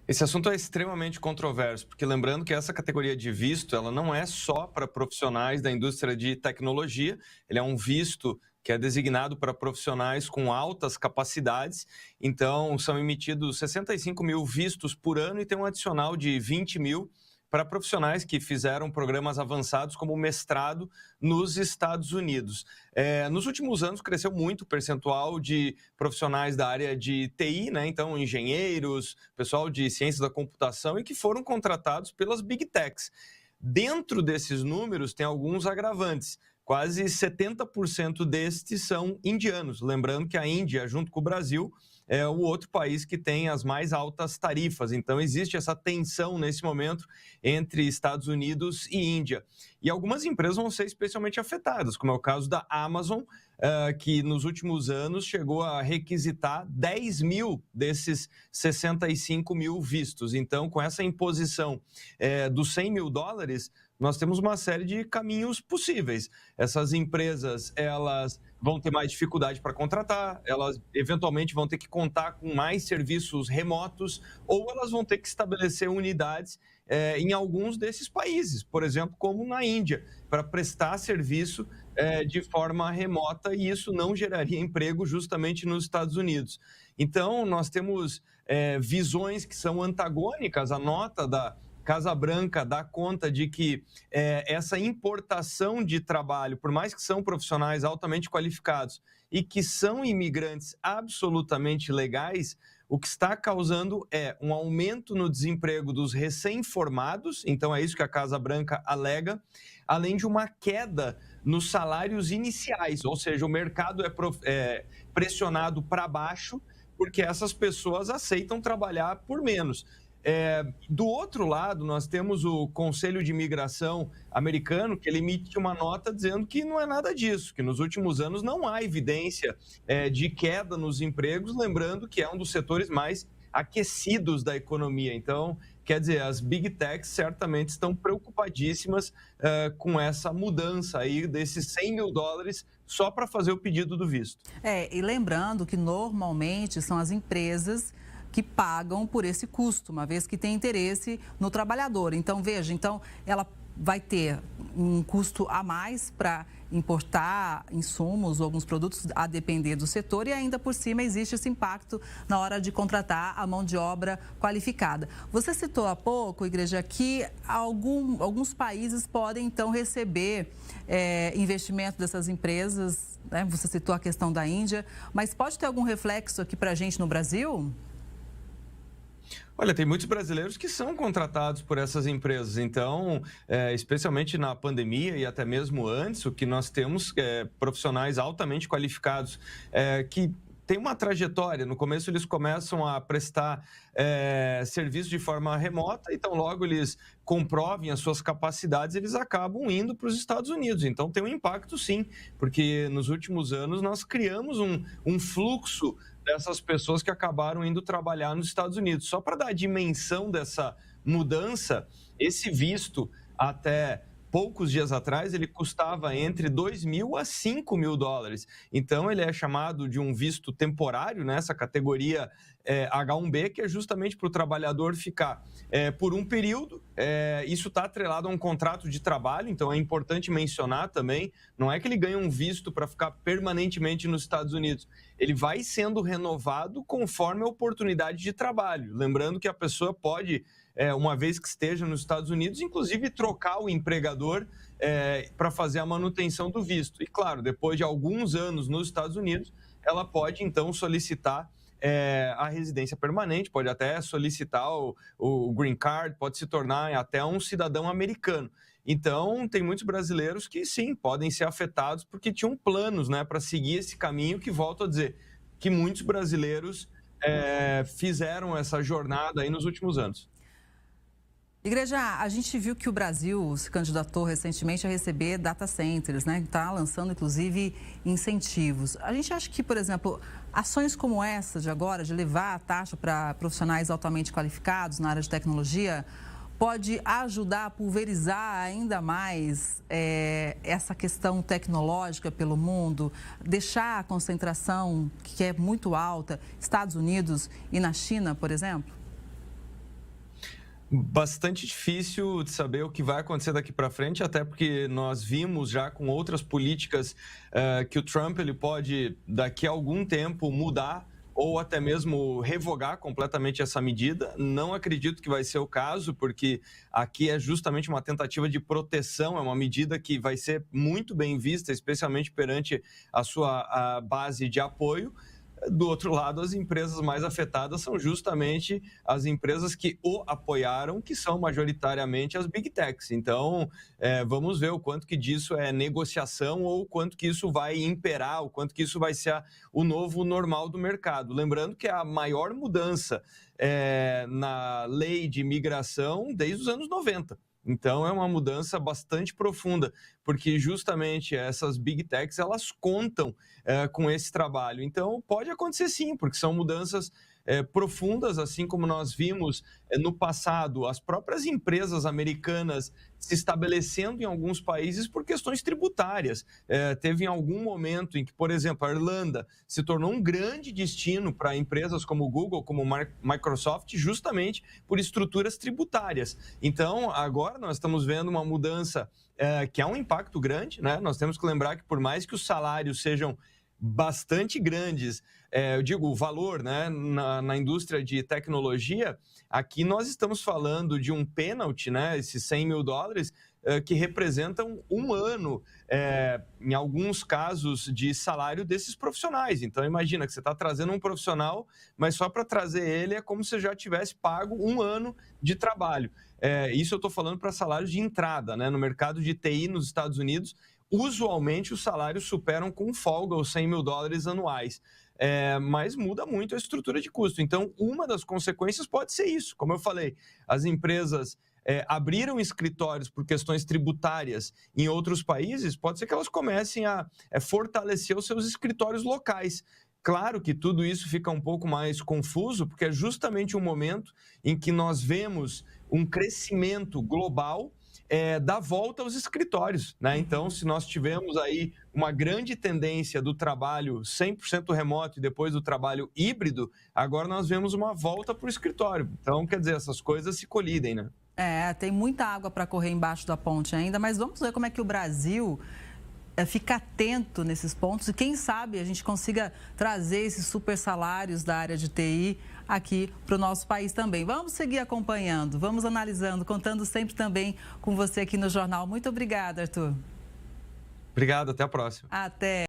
Esse assunto é extremamente controverso, porque lembrando que essa categoria de visto, ela não é só para profissionais da indústria de tecnologia, ele é um visto que é designado para profissionais com altas capacidades, então são emitidos 65 mil vistos por ano e tem um adicional de 20 mil para profissionais que fizeram programas avançados como mestrado nos Estados Unidos. Nos últimos anos cresceu muito o percentual de profissionais da área de TI, né? Então engenheiros, pessoal de ciência da computação e que foram contratados pelas Big Techs. Dentro desses números tem alguns agravantes. Quase 70% destes são indianos. Lembrando que a Índia, junto com o Brasil, é o outro país que tem as mais altas tarifas. Então, existe essa tensão nesse momento entre Estados Unidos e Índia. E algumas empresas vão ser especialmente afetadas, como é o caso da Amazon, que nos últimos anos chegou a requisitar 10 mil desses 65 mil vistos. Então, com essa imposição dos 100 mil dólares, nós temos uma série de caminhos possíveis. Essas empresas, elas vão ter mais dificuldade para contratar, elas eventualmente vão ter que contar com mais serviços remotos, ou elas vão ter que estabelecer unidades em alguns desses países, por exemplo, como na Índia, para prestar serviço de forma remota, e isso não geraria emprego justamente nos Estados Unidos. Então, nós temos visões que são antagônicas. A nota da Casa Branca dá conta de que essa importação de trabalho, por mais que são profissionais altamente qualificados e que são imigrantes absolutamente legais, o que está causando é um aumento no desemprego dos recém-formados, então é isso que a Casa Branca alega, além de uma queda nos salários iniciais, ou seja, o mercado é pressionado para baixo porque essas pessoas aceitam trabalhar por menos. Do outro lado, nós temos o Conselho de Imigração americano, que ele emite uma nota dizendo que não é nada disso, que nos últimos anos não há evidência de queda nos empregos, lembrando que é um dos setores mais aquecidos da economia. Então, quer dizer, as Big Techs certamente estão preocupadíssimas com essa mudança aí desses 100 mil dólares só para fazer o pedido do visto. E lembrando que normalmente são as empresas que pagam por esse custo, uma vez que tem interesse no trabalhador. Então, veja, ela vai ter um custo a mais para importar insumos ou alguns produtos, a depender do setor, e ainda por cima existe esse impacto na hora de contratar a mão de obra qualificada. Você citou há pouco, Igreja, que alguns países podem, então, receber investimento dessas empresas, né? Você citou a questão da Índia, mas pode ter algum reflexo aqui para a gente no Brasil? Olha, tem muitos brasileiros que são contratados por essas empresas, então, especialmente na pandemia e até mesmo antes, o que nós temos é profissionais altamente qualificados que têm uma trajetória. No começo eles começam a prestar serviço de forma remota, então logo eles comprovem as suas capacidades, eles acabam indo para os Estados Unidos. Então tem um impacto sim, porque nos últimos anos nós criamos um fluxo dessas pessoas que acabaram indo trabalhar nos Estados Unidos. Só para dar a dimensão dessa mudança, esse visto, até poucos dias atrás, ele custava entre 2 mil a 5 mil dólares. Então, ele é chamado de um visto temporário, nessa categoria H1B, que é justamente para o trabalhador ficar por um período. Isso está atrelado a um contrato de trabalho, então é importante mencionar também, não é que ele ganha um visto para ficar permanentemente nos Estados Unidos. Ele vai sendo renovado conforme a oportunidade de trabalho. Lembrando que a pessoa pode, uma vez que esteja nos Estados Unidos, inclusive trocar o empregador para fazer a manutenção do visto. E, claro, depois de alguns anos nos Estados Unidos, ela pode, então, solicitar a residência permanente, pode até solicitar o green card, pode se tornar até um cidadão americano. Então, tem muitos brasileiros que, sim, podem ser afetados porque tinham planos, né, para seguir esse caminho que, volto a dizer, que muitos brasileiros fizeram essa jornada aí nos últimos anos. Igreja, a gente viu que o Brasil se candidatou recentemente a receber data centers, né? Está lançando, inclusive, incentivos. A gente acha que, por exemplo, ações como essa de agora, de levar a taxa para profissionais altamente qualificados na área de tecnologia, pode ajudar a pulverizar ainda mais essa questão tecnológica pelo mundo, deixar a concentração, que é muito alta, Estados Unidos e na China, por exemplo? Bastante difícil de saber o que vai acontecer daqui para frente, até porque nós vimos já com outras políticas que o Trump ele pode, daqui a algum tempo, mudar ou até mesmo revogar completamente essa medida. Não acredito que vai ser o caso, porque aqui é justamente uma tentativa de proteção, é uma medida que vai ser muito bem vista, especialmente perante a base de apoio. Do outro lado, as empresas mais afetadas são justamente as empresas que o apoiaram, que são majoritariamente as Big Techs. Então, vamos ver o quanto que disso é negociação ou o quanto que isso vai imperar, o quanto que isso vai ser o novo normal do mercado. Lembrando que é a maior mudança na lei de imigração desde os anos 90. Então, é uma mudança bastante profunda, porque justamente essas Big Techs, elas contam com esse trabalho. Então, pode acontecer sim, porque são mudanças profundas, assim como nós vimos no passado, as próprias empresas americanas se estabelecendo em alguns países por questões tributárias. Teve em algum momento em que, por exemplo, a Irlanda se tornou um grande destino para empresas como o Google, como Microsoft, justamente por estruturas tributárias. Então, agora nós estamos vendo uma mudança que há um impacto grande, né? Nós temos que lembrar que por mais que os salários sejam bastante grandes, eu digo, o valor, né, na indústria de tecnologia, aqui nós estamos falando de um pênalti, né, esses $100 mil, que representam um ano, em alguns casos, de salário desses profissionais. Então, imagina que você está trazendo um profissional, mas só para trazer ele é como se você já tivesse pago um ano de trabalho. Isso eu estou falando para salários de entrada, né, no mercado de TI nos Estados Unidos. Usualmente, os salários superam com folga os $100 mil anuais. Mas muda muito a estrutura de custo. Então, uma das consequências pode ser isso. Como eu falei, as empresas abriram escritórios por questões tributárias em outros países, pode ser que elas comecem a fortalecer os seus escritórios locais. Claro que tudo isso fica um pouco mais confuso, porque é justamente um momento em que nós vemos um crescimento global da volta aos escritórios, né? Então, se nós tivemos aí uma grande tendência do trabalho 100% remoto e depois do trabalho híbrido, agora nós vemos uma volta para o escritório. Então, quer dizer, essas coisas se colidem, né? Tem muita água para correr embaixo da ponte ainda, mas vamos ver como é que o Brasil fica atento nesses pontos e quem sabe a gente consiga trazer esses super salários da área de TI aqui para o nosso país também. Vamos seguir acompanhando, vamos analisando, contando sempre também com você aqui no Jornal. Muito obrigada, Arthur. Obrigado, até a próxima. Até.